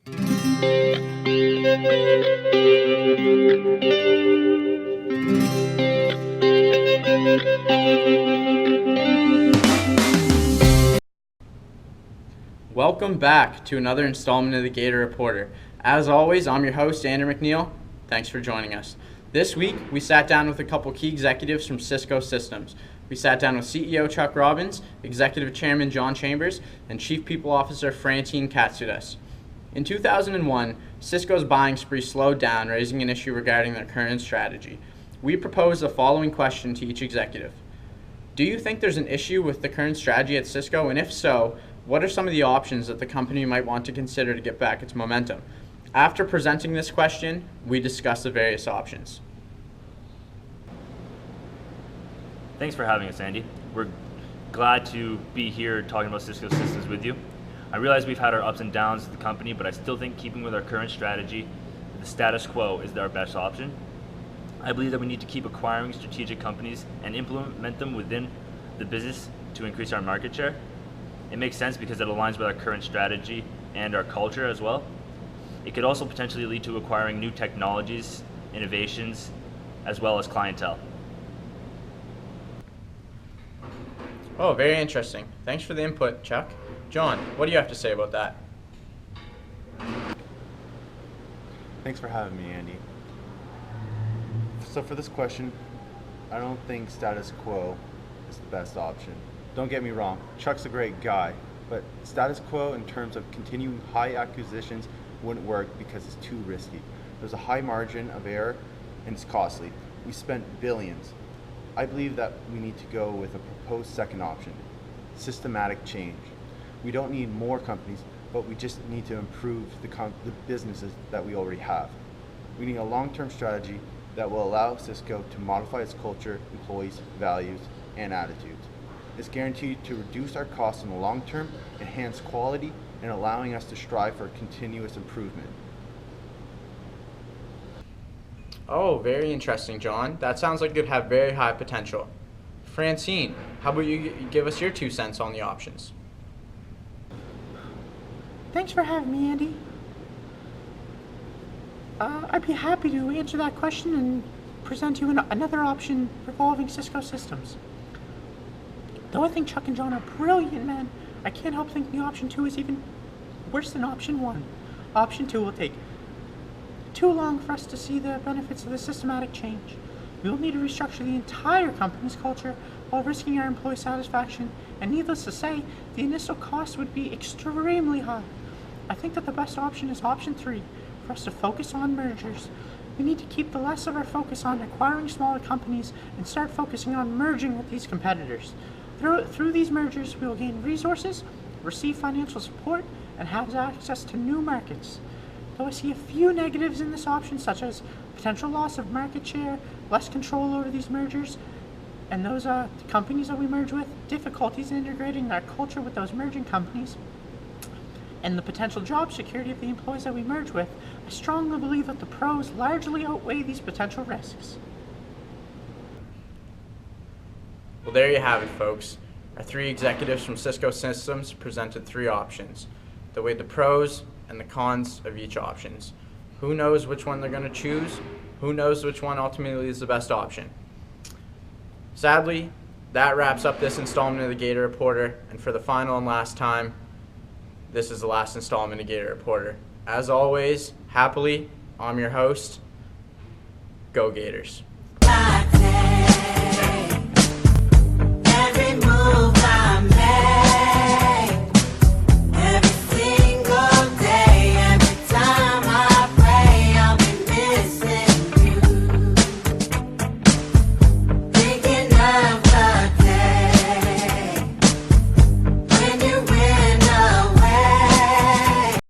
Welcome back to another installment of the Gaiter Reporter. As always, I'm your host, Andrew McNeil. Thanks for joining us. This week, we sat down with a couple key executives from Cisco Systems. We sat down with CEO Chuck Robbins, Executive Chairman John Chambers, and Chief People Officer Francine Katsoudas. In 2001, Cisco's buying spree slowed down, raising an issue regarding their current strategy. We proposed the following question to each executive. Do you think there's an issue with the current strategy at Cisco? And if so, what are some of the options that the company might want to consider to get back its momentum? After presenting this question, we discussed the various options. Thanks for having us, Andy. We're glad to be here talking about Cisco Systems with you. I realize we've had our ups and downs as the company, but I still think keeping with our current strategy, the status quo is our best option. I believe that we need to keep acquiring strategic companies and implement them within the business to increase our market share. It makes sense because it aligns with our current strategy and our culture as well. It could also potentially lead to acquiring new technologies, innovations, as well as clientele. Oh, very interesting. Thanks for the input, Chuck. John, what do you have to say about that? Thanks for having me, Andy. So for this question, I don't think status quo is the best option. Don't get me wrong, Chuck's a great guy, but status quo in terms of continuing high acquisitions wouldn't work because it's too risky. There's a high margin of error and it's costly. We spent billions. I believe that we need to go with a proposed second option, systematic change. We don't need more companies, but we just need to improve the businesses that we already have. We need a long-term strategy that will allow Cisco to modify its culture, employees, values, and attitudes. It's guaranteed to reduce our costs in the long term, enhance quality, and allowing us to strive for continuous improvement. Oh, very interesting, John. That sounds like it could have very high potential. Francine, how about you give us your 2 cents on the options? Thanks for having me, Andy. I'd be happy to answer that question and present you another option involving Cisco Systems. Though I think Chuck and John are brilliant men, I can't help thinking option 2 is even worse than option 1. Option 2 will take too long for us to see the benefits of the systematic change. We will need to restructure the entire company's culture while risking our employee satisfaction, and needless to say, the initial cost would be extremely high. I think that the best option is option 3, for us to focus on mergers. We need to keep the less of our focus on acquiring smaller companies and start focusing on merging with these competitors. Through these mergers, we will gain resources, receive financial support, and have access to new markets. Though I see a few negatives in this option, such as potential loss of market share, less control over these mergers, and those companies that we merge with, difficulties in integrating our culture with those merging companies, and the potential job security of the employees that we merge with, I strongly believe that the pros largely outweigh these potential risks. Well, there you have it, folks. Our 3 executives from Cisco Systems presented 3 options. They weighed the pros and the cons of each options. Who knows which one they're going to choose? Who knows which one ultimately is the best option? Sadly, that wraps up this installment of the Gaiter Reporter, and for the final and last time, this is the last installment of Gaiter Reporter. As always, happily, I'm your host. Go Gators.